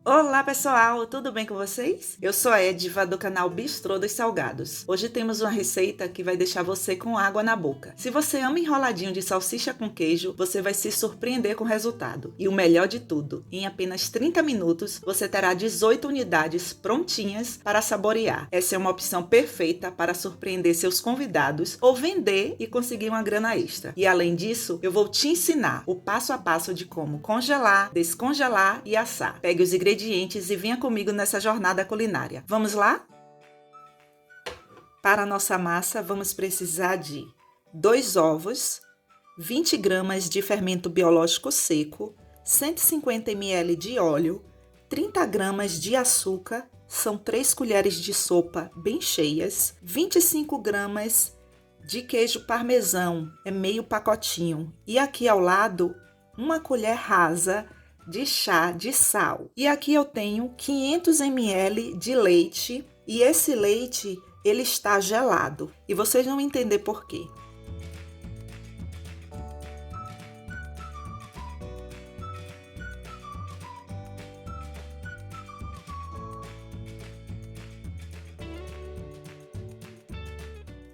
Olá pessoal, tudo bem com vocês? Eu sou a Ediva do canal Bistrô dos Salgados. Hoje temos uma receita que vai deixar você com água na boca. Se você ama enroladinho de salsicha com queijo, você vai se surpreender com o resultado. E o melhor de tudo, em apenas 30 minutos você terá 18 unidades prontinhas para saborear. Essa é uma opção perfeita para surpreender seus convidados ou vender e conseguir uma grana extra. E além disso, eu vou te ensinar o passo a passo de como congelar, descongelar e assar. Pegue os ingredientes e venha comigo nessa jornada culinária. Vamos lá? Para a nossa massa, vamos precisar de 2 ovos, 20 gramas de fermento biológico seco, 150 ml de óleo, 30 gramas de açúcar, são 3 colheres de sopa bem cheias, 25 gramas de queijo parmesão, é meio pacotinho, e aqui ao lado, uma colher rasa de chá de sal. E aqui eu tenho 500 ml de leite e esse leite ele está gelado e vocês vão entender por quê.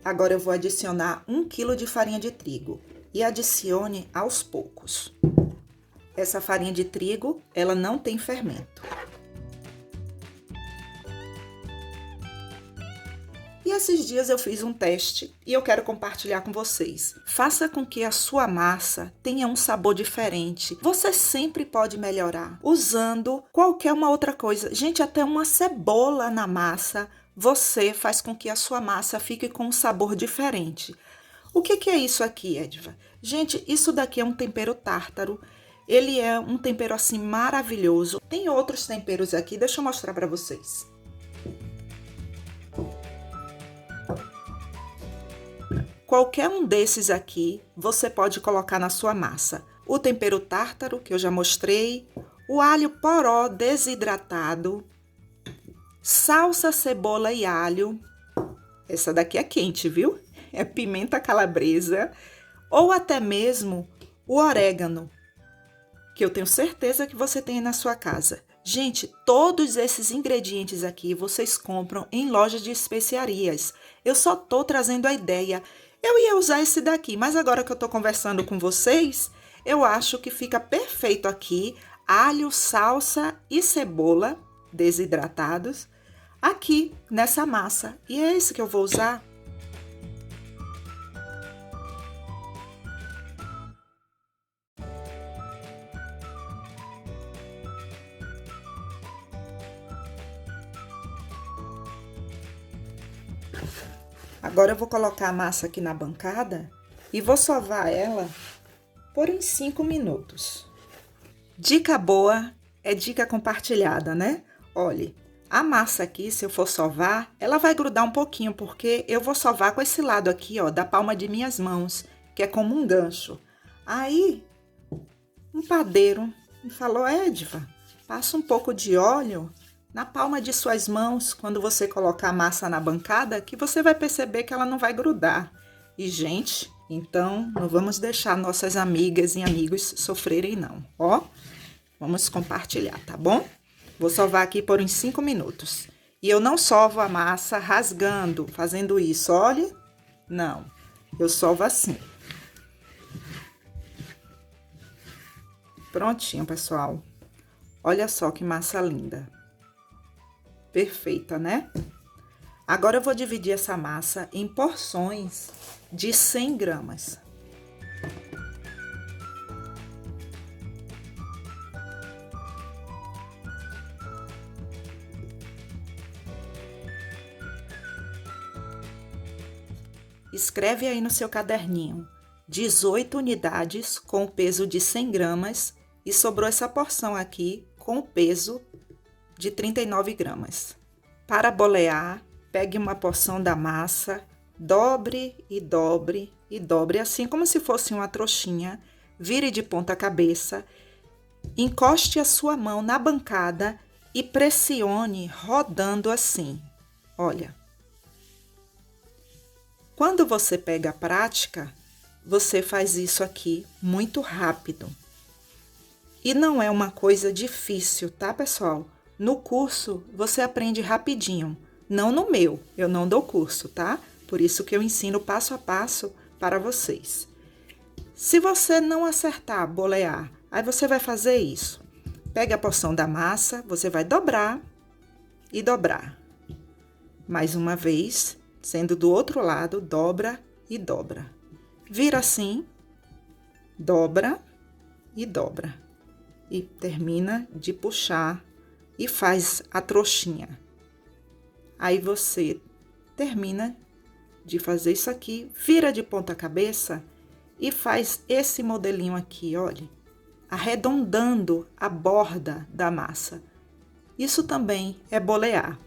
Agora eu vou adicionar 1 kg de farinha de trigo e adicione aos poucos. Essa farinha de trigo, ela não tem fermento. E esses dias eu fiz um teste e eu quero compartilhar com vocês. Faça com que a sua massa tenha um sabor diferente. Você sempre pode melhorar usando qualquer uma outra coisa. Gente, até uma cebola na massa, você faz com que a sua massa fique com um sabor diferente. O que é isso aqui, Ediva? Gente, isso daqui é um tempero tártaro. Ele é um tempero assim maravilhoso. Tem outros temperos aqui, deixa eu mostrar para vocês. Qualquer um desses aqui você pode colocar na sua massa. O tempero tártaro, que eu já mostrei, o alho poró desidratado, salsa, cebola e alho. Essa daqui é quente, viu? É pimenta calabresa ou até mesmo o orégano, que eu tenho certeza que você tem na sua casa. Gente, todos esses ingredientes aqui vocês compram em lojas de especiarias. Eu só tô trazendo a ideia. Eu ia usar esse daqui, mas agora que eu tô conversando com vocês, eu acho que fica perfeito aqui alho, salsa e cebola desidratados aqui nessa massa. E é esse que eu vou usar. Agora eu vou colocar a massa aqui na bancada e vou sovar ela por uns 5 minutos. Dica boa é dica compartilhada, né? Olhe, a massa aqui, se eu for sovar, ela vai grudar um pouquinho, porque eu vou sovar com esse lado aqui, ó, da palma de minhas mãos, que é como um gancho. Aí, um padeiro me falou, Ediva, passa um pouco de óleo na palma de suas mãos, quando você colocar a massa na bancada, que você vai perceber que ela não vai grudar. E, gente, então, não vamos deixar nossas amigas e amigos sofrerem, não. Ó, vamos compartilhar, tá bom? Vou sovar aqui por uns 5 minutos. E eu não sovo a massa rasgando, fazendo isso, olha. Não, eu sovo assim. Prontinho, pessoal. Olha só que massa linda. Perfeita, né? Agora eu vou dividir essa massa em porções de 100 gramas. Escreve aí no seu caderninho, 18 unidades com o peso de 100 gramas e sobrou essa porção aqui com o peso de 39 gramas. Para bolear, pegue uma porção da massa, dobre e dobre e dobre, assim como se fosse uma trouxinha, vire de ponta cabeça, encoste a sua mão na bancada e pressione rodando assim. Olha. Quando você pega a prática, você faz isso aqui muito rápido. E não é uma coisa difícil, tá, pessoal? No curso, você aprende rapidinho. Não no meu, eu não dou curso, tá? Por isso que eu ensino passo a passo para vocês. Se você não acertar bolear, aí você vai fazer isso. Pega a porção da massa, você vai dobrar e dobrar. Mais uma vez, sendo do outro lado, dobra e dobra. Vira assim, dobra e dobra. E termina de puxar e faz a trouxinha. Aí você termina de fazer isso aqui, vira de ponta cabeça e faz esse modelinho aqui, olha, arredondando a borda da massa. Isso também é bolear.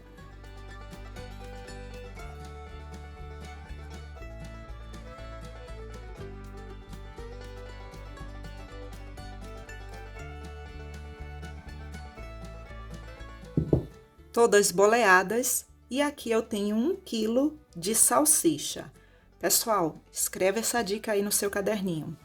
Todas boleadas, e aqui eu tenho 1 quilo de salsicha. Pessoal, escreve essa dica aí no seu caderninho.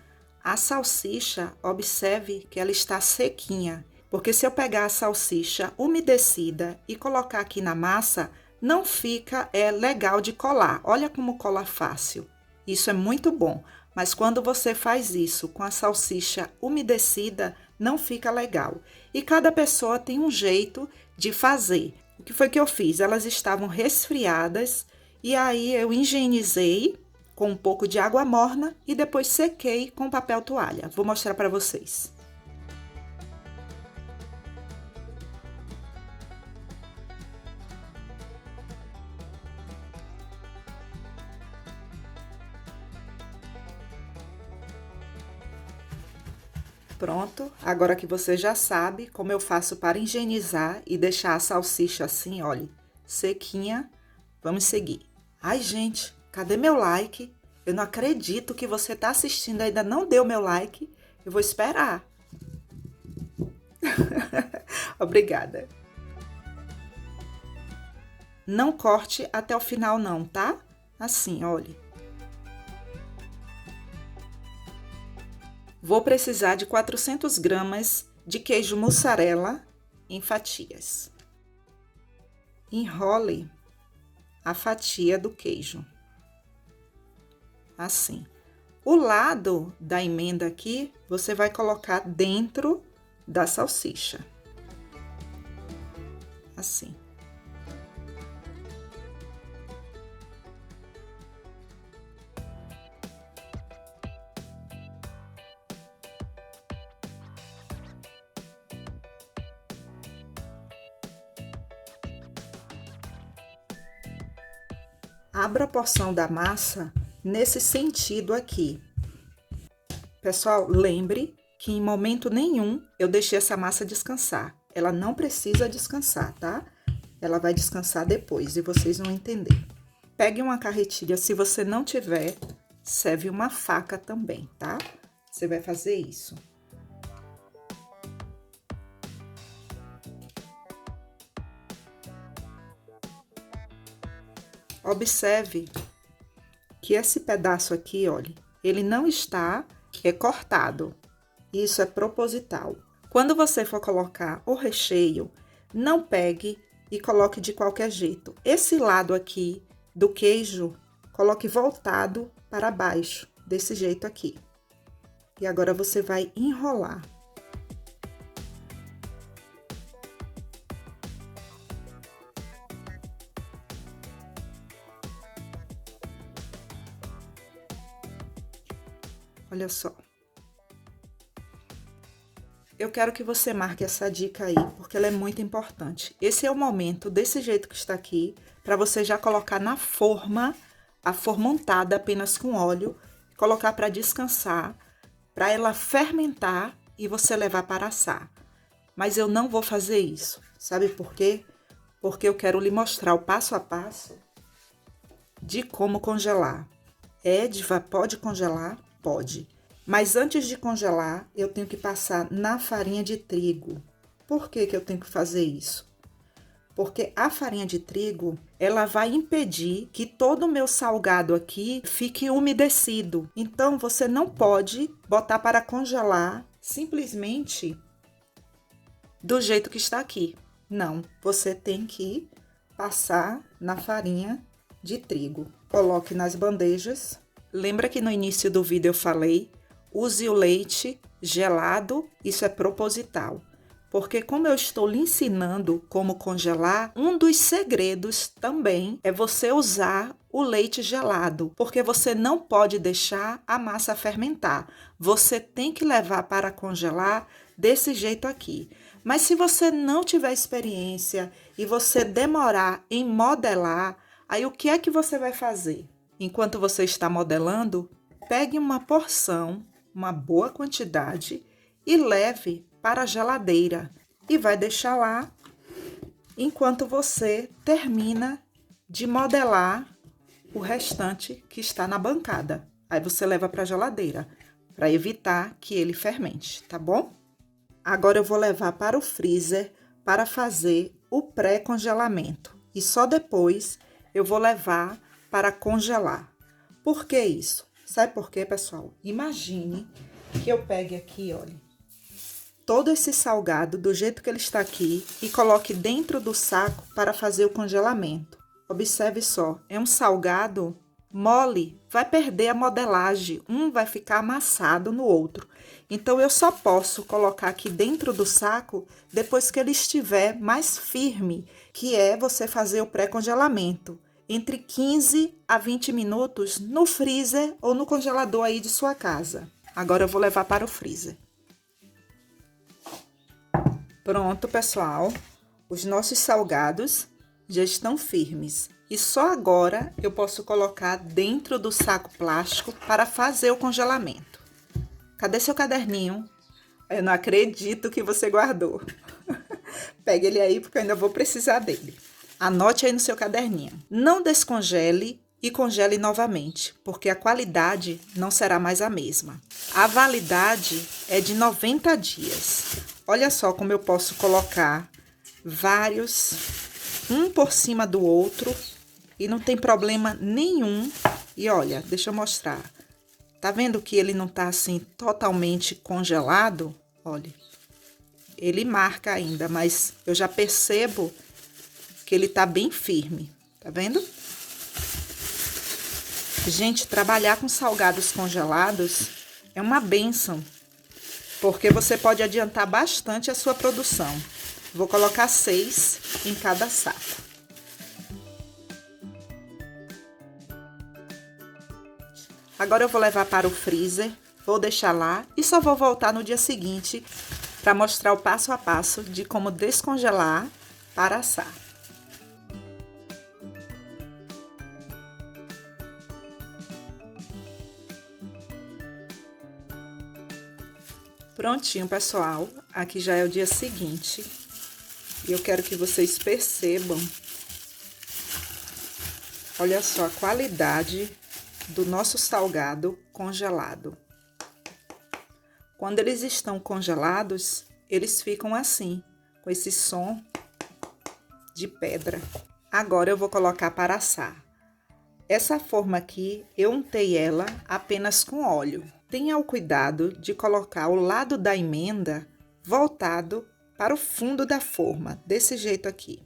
A salsicha, observe que ela está sequinha, porque se eu pegar a salsicha umedecida e colocar aqui na massa, não fica legal de colar. Olha como cola fácil. Isso é muito bom, mas quando você faz isso com a salsicha umedecida, não fica legal. E cada pessoa tem um jeito de fazer. O que foi que eu fiz? Elas estavam resfriadas e aí eu higienizei com um pouco de água morna e depois sequei com papel toalha. Vou mostrar para vocês. Pronto, agora que você já sabe como eu faço para higienizar e deixar a salsicha assim, olha, sequinha, vamos seguir. Ai, gente, cadê meu like? Eu não acredito que você está assistindo e ainda não deu meu like. Eu vou esperar. Obrigada. Não corte até o final não, tá? Assim, olha. Vou precisar de 400 gramas de queijo mussarela em fatias. Enrole a fatia do queijo. Assim. O lado da emenda aqui, você vai colocar dentro da salsicha. Assim. Abra a porção da massa nesse sentido aqui. Pessoal, lembre que em momento nenhum eu deixei essa massa descansar. Ela não precisa descansar, tá? Ela vai descansar depois e vocês vão entender. Pegue uma carretilha, se você não tiver, serve uma faca também, tá? Você vai fazer isso. Observe que esse pedaço aqui, olha, ele não está cortado. Isso é proposital. Quando você for colocar o recheio, não pegue e coloque de qualquer jeito. Esse lado aqui do queijo, coloque voltado para baixo, desse jeito aqui. E agora você vai enrolar. Olha só. Eu quero que você marque essa dica aí, porque ela é muito importante. Esse é o momento, desse jeito que está aqui, para você já colocar na forma, a forma untada apenas com óleo, colocar para descansar, para ela fermentar e você levar para assar. Mas eu não vou fazer isso. Sabe por quê? Porque eu quero lhe mostrar o passo a passo de como congelar. Diva, pode congelar? Pode. Mas antes de congelar, eu tenho que passar na farinha de trigo. Por que que eu tenho que fazer isso? Porque a farinha de trigo, ela vai impedir que todo o meu salgado aqui fique umedecido. Então, você não pode botar para congelar simplesmente do jeito que está aqui. Não, você tem que passar na farinha de trigo. Coloque nas bandejas. Lembra que no início do vídeo eu falei, use o leite gelado, isso é proposital. Porque como eu estou lhe ensinando como congelar, um dos segredos também é você usar o leite gelado, porque você não pode deixar a massa fermentar. Você tem que levar para congelar desse jeito aqui. Mas se você não tiver experiência e você demorar em modelar, aí o que é que você vai fazer? Enquanto você está modelando, pegue uma porção, uma boa quantidade e leve para a geladeira e vai deixar lá enquanto você termina de modelar o restante que está na bancada. Aí você leva para a geladeira para evitar que ele fermente, tá bom? Agora eu vou levar para o freezer para fazer o pré-congelamento e só depois eu vou levar para congelar. Por que isso? Sabe por quê, pessoal? Imagine que eu pegue aqui, olha, todo esse salgado do jeito que ele está aqui e coloque dentro do saco para fazer o congelamento. Observe só, é um salgado mole, vai perder a modelagem, um vai ficar amassado no outro. Então, eu só posso colocar aqui dentro do saco depois que ele estiver mais firme, que é você fazer o pré-congelamento. Entre 15 a 20 minutos no freezer ou no congelador aí de sua casa. Agora eu vou levar para o freezer. Pronto, pessoal. Os nossos salgados já estão firmes. E só agora eu posso colocar dentro do saco plástico para fazer o congelamento. Cadê seu caderninho? Eu não acredito que você guardou. Pegue ele aí porque eu ainda vou precisar dele. Anote aí no seu caderninho. Não descongele e congele novamente, porque a qualidade não será mais a mesma. A validade é de 90 dias. Olha só como eu posso colocar vários, um por cima do outro, e não tem problema nenhum. E olha, deixa eu mostrar. Tá vendo que ele não tá assim totalmente congelado? Olha, ele marca ainda, mas eu já percebo que ele tá bem firme, tá vendo? Gente, trabalhar com salgados congelados é uma bênção, porque você pode adiantar bastante a sua produção. Vou colocar 6 em cada saco. Agora eu vou levar para o freezer, vou deixar lá e só vou voltar no dia seguinte para mostrar o passo a passo de como descongelar para assar. Prontinho, pessoal. Aqui já é o dia seguinte. E eu quero que vocês percebam. Olha só a qualidade do nosso salgado congelado. Quando eles estão congelados, eles ficam assim, com esse som de pedra. Agora eu vou colocar para assar. Essa forma aqui, eu untei ela apenas com óleo. Tenha o cuidado de colocar o lado da emenda voltado para o fundo da forma, desse jeito aqui.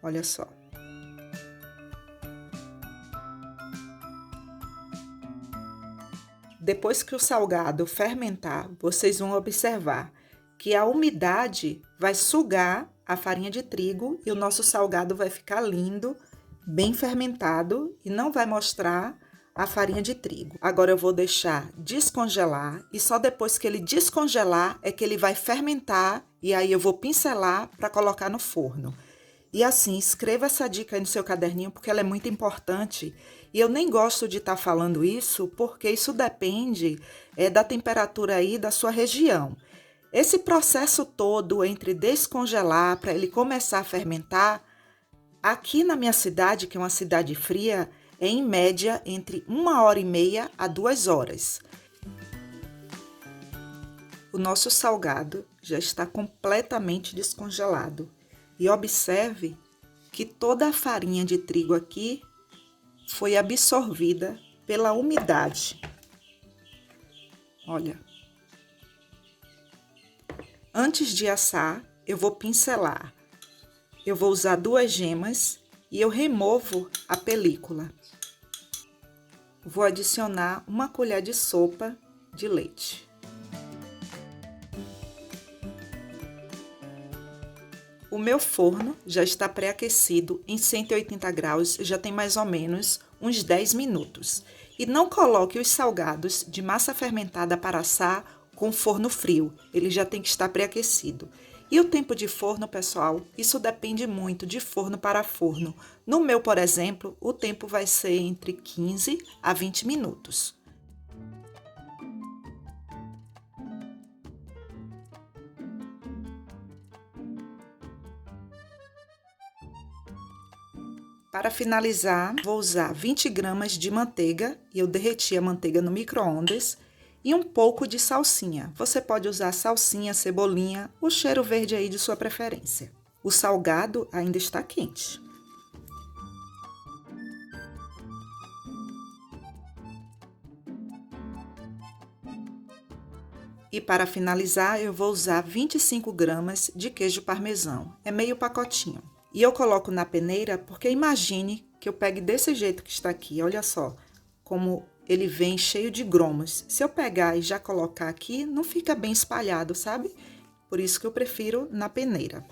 Olha só. Depois que o salgado fermentar, vocês vão observar que a umidade vai sugar a farinha de trigo e o nosso salgado vai ficar lindo, bem fermentado e não vai mostrar a farinha de trigo. Agora eu vou deixar descongelar e só depois que ele descongelar é que ele vai fermentar e aí eu vou pincelar para colocar no forno. E assim, escreva essa dica aí no seu caderninho porque ela é muito importante. E eu nem gosto de estar falando isso porque isso depende da temperatura aí da sua região. Esse processo todo entre descongelar para ele começar a fermentar, aqui na minha cidade, que é uma cidade fria, é em média entre 1h30 a 2 horas. O nosso salgado já está completamente descongelado. E observe que toda a farinha de trigo aqui foi absorvida pela umidade. Olha. Antes de assar, eu vou pincelar Eu vou usar 2 gemas e eu removo a película. Vou adicionar 1 colher de sopa de leite. O meu forno já está pré-aquecido em 180 graus, já tem mais ou menos uns 10 minutos. E não coloque os salgados de massa fermentada para assar com forno frio, ele já tem que estar pré-aquecido. E o tempo de forno, pessoal, isso depende muito de forno para forno. No meu, por exemplo, o tempo vai ser entre 15 a 20 minutos. Para finalizar, vou usar 20 gramas de manteiga, e eu derreti a manteiga no micro-ondas, e um pouco de salsinha. Você pode usar salsinha, cebolinha, o cheiro verde aí de sua preferência. O salgado ainda está quente. E para finalizar, eu vou usar 25 gramas de queijo parmesão, é meio pacotinho. E eu coloco na peneira porque imagine que eu pegue desse jeito que está aqui, olha só, como ele vem cheio de grumos. Se eu pegar e já colocar aqui, não fica bem espalhado, sabe? Por isso que eu prefiro na peneira.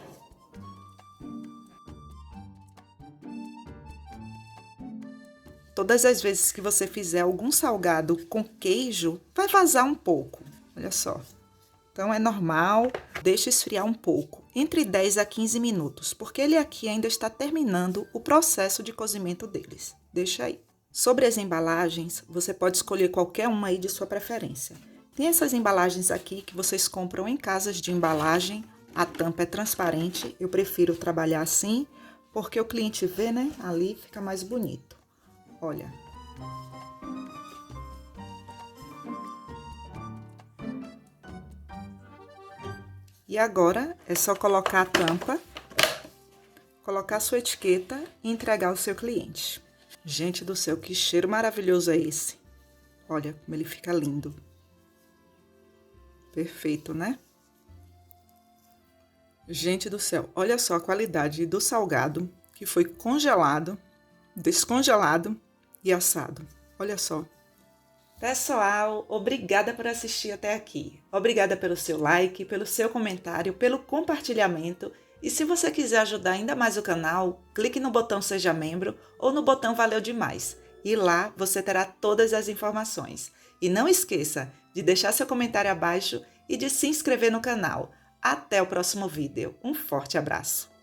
Todas as vezes que você fizer algum salgado com queijo, vai vazar um pouco, olha só. Então, é normal, deixa esfriar um pouco, entre 10 a 15 minutos, porque ele aqui ainda está terminando o processo de cozimento deles. Deixa aí. Sobre as embalagens, você pode escolher qualquer uma aí de sua preferência. Tem essas embalagens aqui que vocês compram em casas de embalagem, a tampa é transparente, eu prefiro trabalhar assim, porque o cliente vê, né? Ali fica mais bonito. Olha. E agora é só colocar a tampa, colocar a sua etiqueta e entregar ao seu cliente. Gente do céu, que cheiro maravilhoso é esse! Olha como ele fica lindo. Perfeito, né? Gente do céu, olha só a qualidade do salgado que foi congelado, descongelado e assado. Olha só. Pessoal, obrigada por assistir até aqui. Obrigada pelo seu like, pelo seu comentário, pelo compartilhamento. E se você quiser ajudar ainda mais o canal, clique no botão Seja Membro ou no botão Valeu Demais. E lá você terá todas as informações. E não esqueça de deixar seu comentário abaixo e de se inscrever no canal. Até o próximo vídeo. Um forte abraço!